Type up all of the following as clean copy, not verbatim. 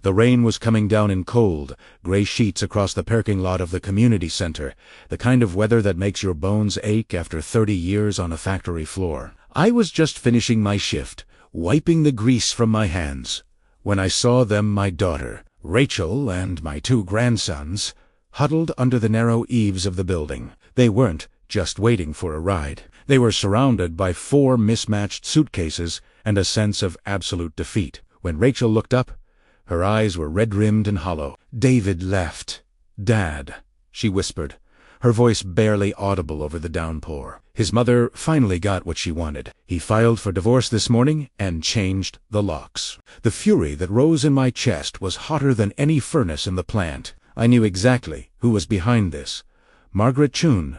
The rain was coming down in cold, gray sheets across the parking lot of the community center, the kind of weather that makes your bones ache after 30 years on a factory floor. I was just finishing my shift, wiping the grease from my hands, when I saw them, my daughter, Rachel, and my 2 grandsons, huddled under the narrow eaves of the building. They weren't just waiting for a ride. They were surrounded by 4 mismatched suitcases and a sense of absolute defeat. When Rachel looked up, her eyes were red-rimmed and hollow. "David left. Dad," she whispered, her voice barely audible over the downpour. His mother finally got what she wanted. He filed for divorce this morning and changed the locks. The fury that rose in my chest was hotter than any furnace in the plant. I knew exactly who was behind this. Margaret Chun.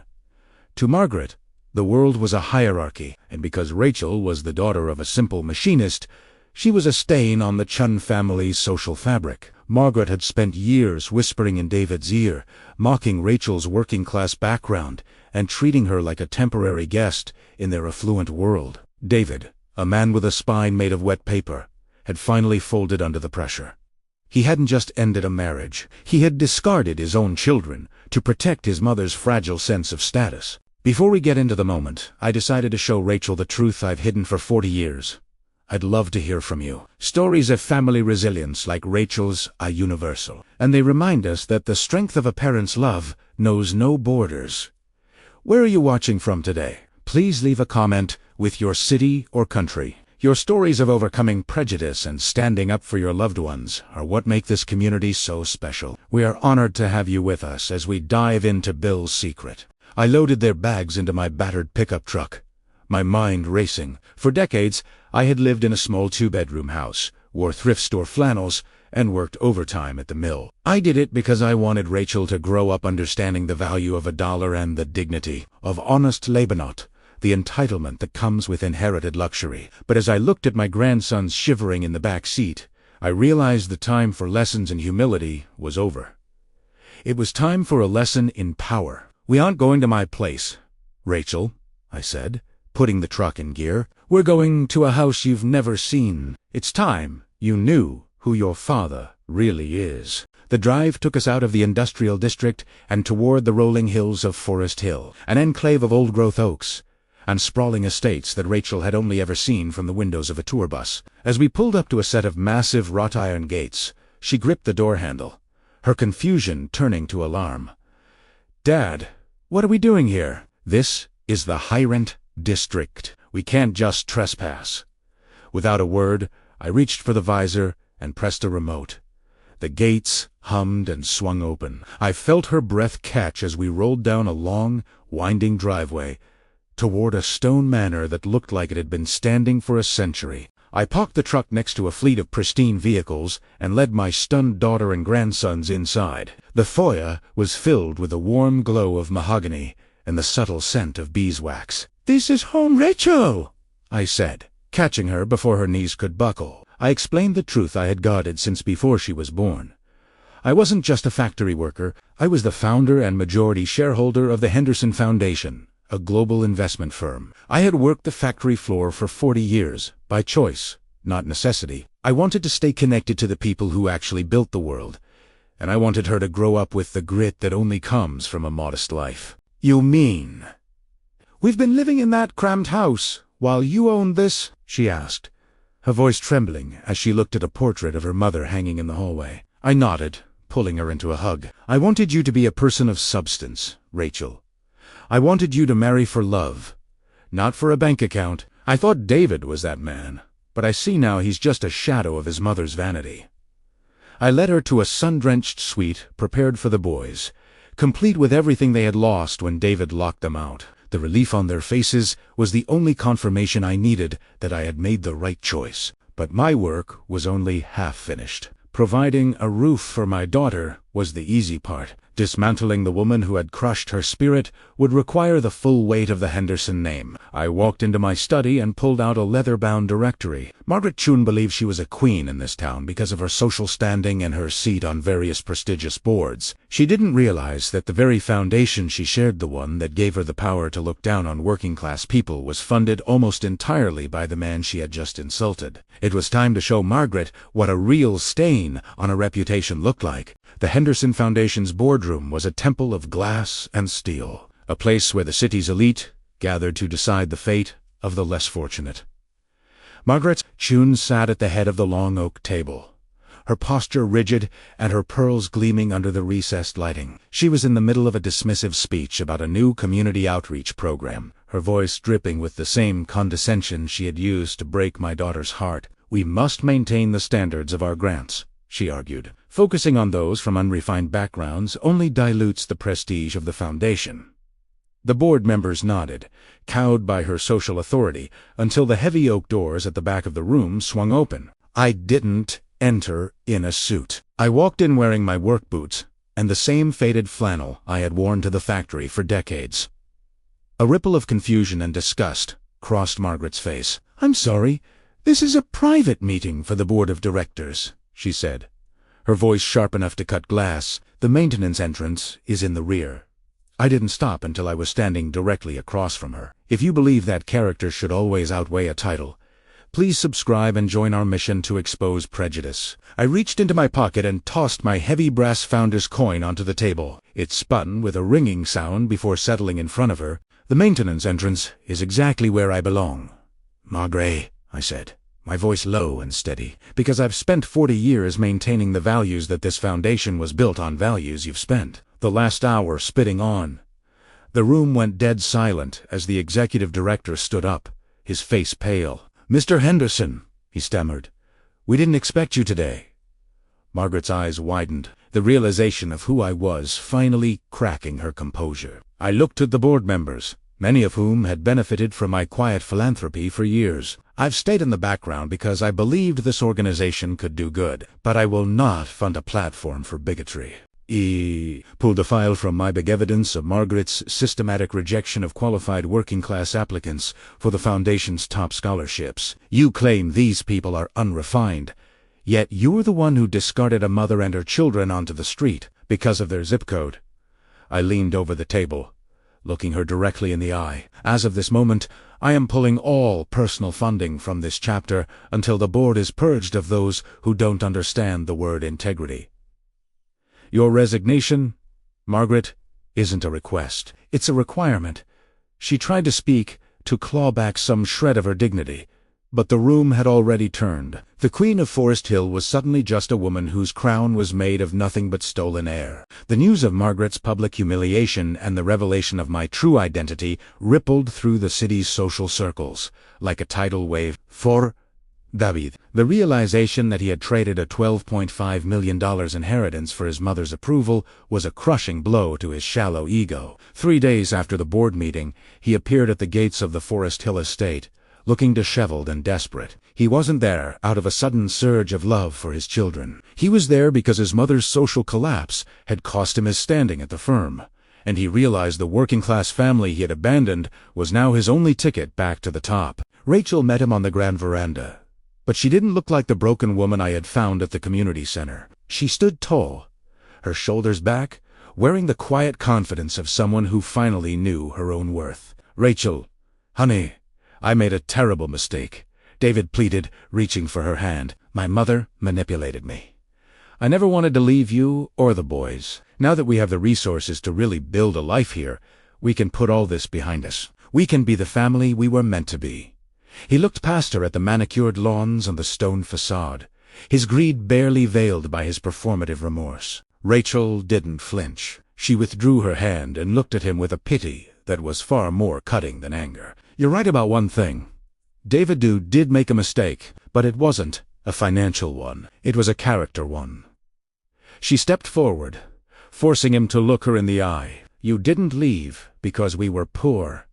To Margaret, the world was a hierarchy, and because Rachel was the daughter of a simple machinist, she was a stain on the Chun family's social fabric. Margaret had spent years whispering in David's ear, mocking Rachel's working-class background, and treating her like a temporary guest in their affluent world. David, a man with a spine made of wet paper, had finally folded under the pressure. He hadn't just ended a marriage. He had discarded his own children to protect his mother's fragile sense of status. Before we get into the moment, I decided to show Rachel the truth I've hidden for 40 years. I'd love to hear from you. Stories of family resilience like Rachel's are universal, and they remind us that the strength of a parent's love knows no borders. Where are you watching from today? Please leave a comment with your city or country. Your stories of overcoming prejudice and standing up for your loved ones are what make this community so special. We are honored to have you with us as we dive into Bill's secret. I loaded their bags into my battered pickup truck, my mind racing. For decades, I had lived in a small 2-bedroom house, wore thrift store flannels, and worked overtime at the mill. I did it because I wanted Rachel to grow up understanding the value of $1 and the dignity of honest Lebanot, the entitlement that comes with inherited luxury. But as I looked at my grandsons shivering in the back seat, I realized the time for lessons in humility was over. It was time for a lesson in power. "We aren't going to my place, Rachel," I said, putting the truck in gear. "We're going to a house you've never seen. It's time you knew who your father really is." The drive took us out of the industrial district and toward the rolling hills of Forest Hill, an enclave of old-growth oaks and sprawling estates that Rachel had only ever seen from the windows of a tour bus. As we pulled up to a set of massive wrought-iron gates, she gripped the door handle, her confusion turning to alarm. "Dad, what are we doing here?" "This is the High-Rent District. We can't just trespass." Without a word, I reached for the visor and pressed a remote. The gates hummed and swung open. I felt her breath catch as we rolled down a long, winding driveway toward a stone manor that looked like it had been standing for a century. I parked the truck next to a fleet of pristine vehicles and led my stunned daughter and grandsons inside. The foyer was filled with the warm glow of mahogany and the subtle scent of beeswax. "This is home, Rachel," I said, catching her before her knees could buckle. I explained the truth I had guarded since before she was born. I wasn't just a factory worker. I was the founder and majority shareholder of the Henderson Foundation, a global investment firm. I had worked the factory floor for 40 years, by choice, not necessity. I wanted to stay connected to the people who actually built the world, and I wanted her to grow up with the grit that only comes from a modest life. "You mean we've been living in that cramped house while you owned this?" she asked, her voice trembling as she looked at a portrait of her mother hanging in the hallway. I nodded, pulling her into a hug. "I wanted you to be a person of substance, Rachel. I wanted you to marry for love, not for a bank account. I thought David was that man, but I see now he's just a shadow of his mother's vanity." I led her to a sun-drenched suite prepared for the boys, complete with everything they had lost when David locked them out. The relief on their faces was the only confirmation I needed that I had made the right choice. But my work was only half finished. Providing a roof for my daughter was the easy part. Dismantling the woman who had crushed her spirit would require the full weight of the Henderson name. I walked into my study and pulled out a leather-bound directory. Margaret Chun believed she was a queen in this town because of her social standing and her seat on various prestigious boards. She didn't realize that the very foundation she shared, the one that gave her the power to look down on working-class people, was funded almost entirely by the man she had just insulted. It was time to show Margaret what a real stain on a reputation looked like. The Henderson Foundation's boardroom was a temple of glass and steel, a place where the city's elite gathered to decide the fate of the less fortunate. Margaret Chun sat at the head of the long oak table, her posture rigid and her pearls gleaming under the recessed lighting. She was in the middle of a dismissive speech about a new community outreach program, her voice dripping with the same condescension she had used to break my daughter's heart. "We must maintain the standards of our grants," she argued. "Focusing on those from unrefined backgrounds only dilutes the prestige of the foundation." The board members nodded, cowed by her social authority, until the heavy oak doors at the back of the room swung open. I didn't enter in a suit. I walked in wearing my work boots and the same faded flannel I had worn to the factory for decades. A ripple of confusion and disgust crossed Margaret's face. "I'm sorry, this is a private meeting for the board of directors," she said, her voice sharp enough to cut glass. "The maintenance entrance is in the rear." I didn't stop until I was standing directly across from her. "If you believe that character should always outweigh a title, please subscribe and join our mission to expose prejudice." I reached into my pocket and tossed my heavy brass founder's coin onto the table. It spun with a ringing sound before settling in front of her. "The maintenance entrance is exactly where I belong, Margaret," I said, my voice low and steady, "because I've spent 40 years maintaining the values that this foundation was built on, values you've spent the last hour spitting on." The room went dead silent as the executive director stood up, his face pale. "Mr. Henderson," he stammered, "we didn't expect you today." Margaret's eyes widened, the realization of who I was finally cracking her composure. I looked at the board members, many of whom had benefited from my quiet philanthropy for years. "I've stayed in the background because I believed this organization could do good, but I will not fund a platform for bigotry." Pulled a file from my big evidence of Margaret's systematic rejection of qualified working-class applicants for the Foundation's top scholarships. "You claim these people are unrefined, yet you're the one who discarded a mother and her children onto the street because of their zip code." I leaned over the table, looking her directly in the eye. "As of this moment, I am pulling all personal funding from this chapter until the board is purged of those who don't understand the word integrity. Your resignation, Margaret, isn't a request. It's a requirement." She tried to speak, to claw back some shred of her dignity, but the room had already turned. The Queen of Forest Hill was suddenly just a woman whose crown was made of nothing but stolen air. The news of Margaret's public humiliation and the revelation of my true identity rippled through the city's social circles, like a tidal wave. For David, the realization that he had traded a $12.5 million inheritance for his mother's approval was a crushing blow to his shallow ego. 3 days after the board meeting, he appeared at the gates of the Forest Hill estate, looking disheveled and desperate. He wasn't there out of a sudden surge of love for his children. He was there because his mother's social collapse had cost him his standing at the firm, and he realized the working-class family he had abandoned was now his only ticket back to the top. Rachel met him on the grand veranda, but she didn't look like the broken woman I had found at the community center. She stood tall, her shoulders back, wearing the quiet confidence of someone who finally knew her own worth. "Rachel, honey, I made a terrible mistake," David pleaded, reaching for her hand. "My mother manipulated me. I never wanted to leave you or the boys. Now that we have the resources to really build a life here, we can put all this behind us. We can be the family we were meant to be." He looked past her at the manicured lawns and the stone facade, his greed barely veiled by his performative remorse. Rachel didn't flinch. She withdrew her hand and looked at him with a pity that was far more cutting than anger. "You're right about one thing. David did make a mistake, but it wasn't a financial one. It was a character one." She stepped forward, forcing him to look her in the eye. "You didn't leave because we were poor.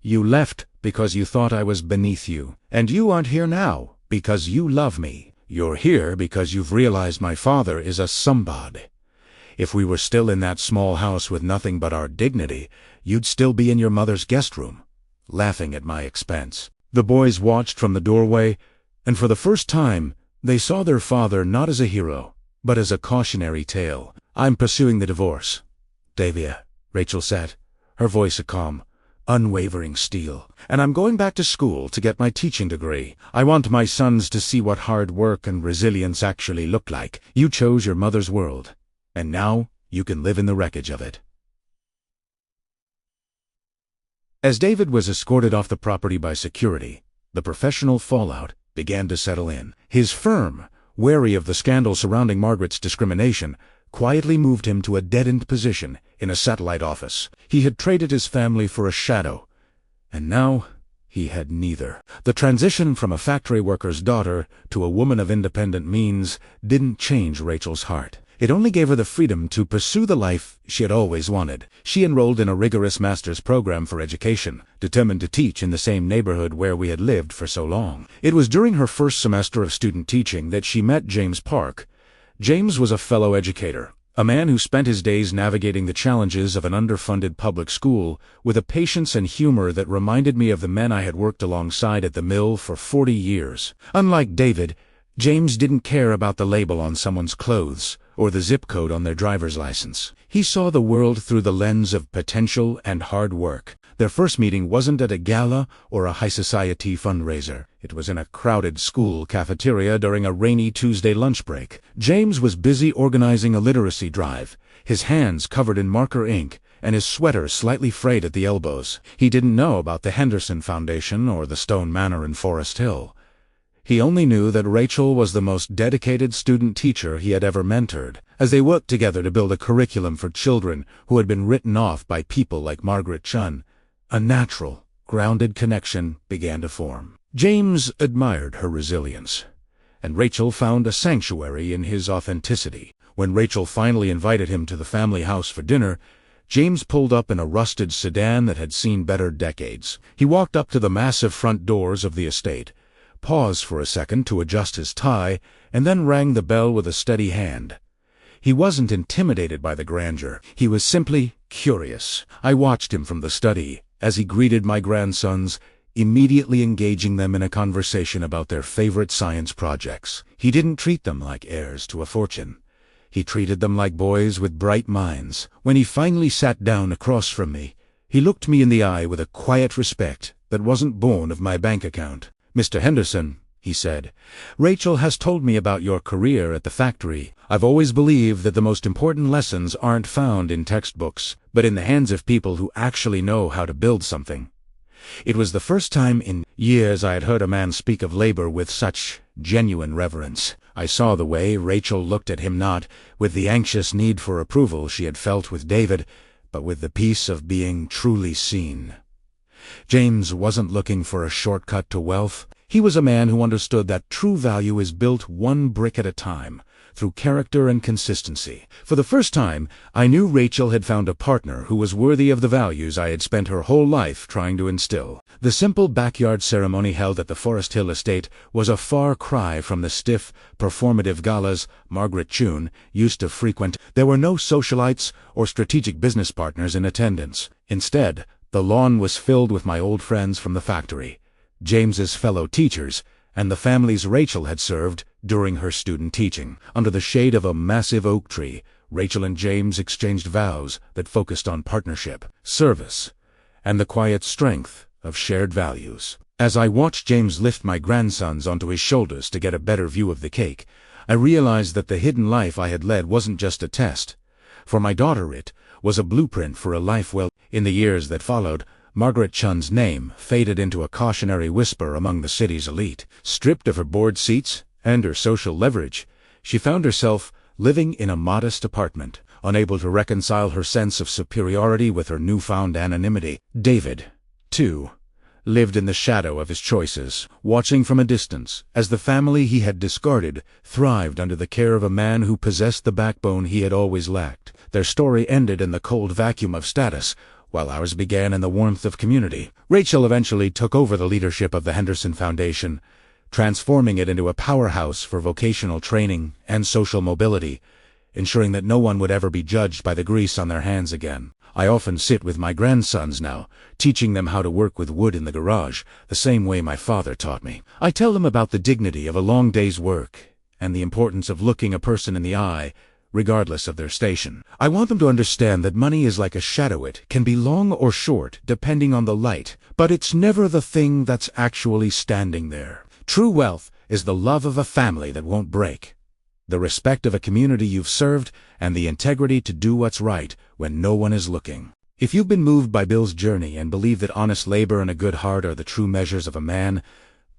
You left because you thought I was beneath you. And you aren't here now because you love me. You're here because you've realized my father is a somebody. If we were still in that small house with nothing but our dignity, you'd still be in your mother's guest room, laughing at my expense." The boys watched from the doorway, and for the first time, they saw their father not as a hero, but as a cautionary tale. I'm pursuing the divorce, Davia, Rachel said, her voice a calm, unwavering steel. And I'm going back to school to get my teaching degree. I want my sons to see what hard work and resilience actually look like. You chose your mother's world, and now you can live in the wreckage of it. As David was escorted off the property by security, the professional fallout began to settle in. His firm, wary of the scandal surrounding Margaret's discrimination, quietly moved him to a dead-end position in a satellite office. He had traded his family for a shadow, and now he had neither. The transition from a factory worker's daughter to a woman of independent means didn't change Rachel's heart. It only gave her the freedom to pursue the life she had always wanted. She enrolled in a rigorous master's program for education, determined to teach in the same neighborhood where we had lived for so long. It was during her first semester of student teaching that she met James Park. James was a fellow educator, a man who spent his days navigating the challenges of an underfunded public school with a patience and humor that reminded me of the men I had worked alongside at the mill for 40 years. Unlike David, James didn't care about the label on someone's clothes or the zip code on their driver's license. He saw the world through the lens of potential and hard work. Their first meeting wasn't at a gala or a high-society fundraiser. It was in a crowded school cafeteria during a rainy Tuesday lunch break. James was busy organizing a literacy drive, his hands covered in marker ink and his sweater slightly frayed at the elbows. He didn't know about the Henderson Foundation or the Stone Manor in Forest Hill. He only knew that Rachel was the most dedicated student teacher he had ever mentored. As they worked together to build a curriculum for children who had been written off by people like Margaret Chun, a natural, grounded connection began to form. James admired her resilience, and Rachel found a sanctuary in his authenticity. When Rachel finally invited him to the family house for dinner, James pulled up in a rusted sedan that had seen better decades. He walked up to the massive front doors of the estate, paused for a second to adjust his tie, and then rang the bell with a steady hand. He wasn't intimidated by the grandeur. He was simply curious. I watched him from the study as he greeted my grandsons, immediately engaging them in a conversation about their favorite science projects. He didn't treat them like heirs to a fortune. He treated them like boys with bright minds. When he finally sat down across from me, he looked me in the eye with a quiet respect that wasn't born of my bank account. "Mr. Henderson," he said, "Rachel has told me about your career at the factory. I've always believed that the most important lessons aren't found in textbooks, but in the hands of people who actually know how to build something." It was the first time in years I had heard a man speak of labor with such genuine reverence. I saw the way Rachel looked at him, not with the anxious need for approval she had felt with David, but with the peace of being truly seen. James wasn't looking for a shortcut to wealth. He was a man who understood that true value is built one brick at a time, through character and consistency. For the first time, I knew Rachel had found a partner who was worthy of the values I had spent her whole life trying to instill. The simple backyard ceremony held at the Forest Hill estate was a far cry from the stiff, performative galas Margaret Chun used to frequent. There were no socialites or strategic business partners in attendance. Instead, the lawn was filled with my old friends from the factory, James's fellow teachers, and the families Rachel had served during her student teaching. Under the shade of a massive oak tree, Rachel and James exchanged vows that focused on partnership, service, and the quiet strength of shared values. As I watched James lift my grandsons onto his shoulders to get a better view of the cake, I realized that the hidden life I had led wasn't just a test. For my daughter, it was a blueprint for a life well. In the years that followed, Margaret Chun's name faded into a cautionary whisper among the city's elite. Stripped of her board seats and her social leverage, she found herself living in a modest apartment, unable to reconcile her sense of superiority with her newfound anonymity. David, too, lived in the shadow of his choices, watching from a distance as the family he had discarded thrived under the care of a man who possessed the backbone he had always lacked. Their story ended in the cold vacuum of status, while ours began in the warmth of community. Rachel eventually took over the leadership of the Henderson Foundation, transforming it into a powerhouse for vocational training and social mobility, ensuring that no one would ever be judged by the grease on their hands again. I often sit with my grandsons now, teaching them how to work with wood in the garage, the same way my father taught me. I tell them about the dignity of a long day's work and the importance of looking a person in the eye regardless of their station. I want them to understand that money is like a shadow. It can be long or short, depending on the light, but it's never the thing that's actually standing there. True wealth is the love of a family that won't break, the respect of a community you've served, and the integrity to do what's right when no one is looking. If you've been moved by Bill's journey and believe that honest labor and a good heart are the true measures of a man,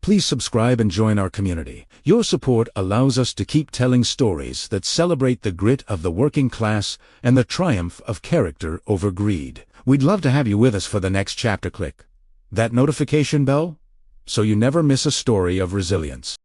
please subscribe and join our community. Your support allows us to keep telling stories that celebrate the grit of the working class and the triumph of character over greed. We'd love to have you with us for the next chapter. Click that notification bell so you never miss a story of resilience.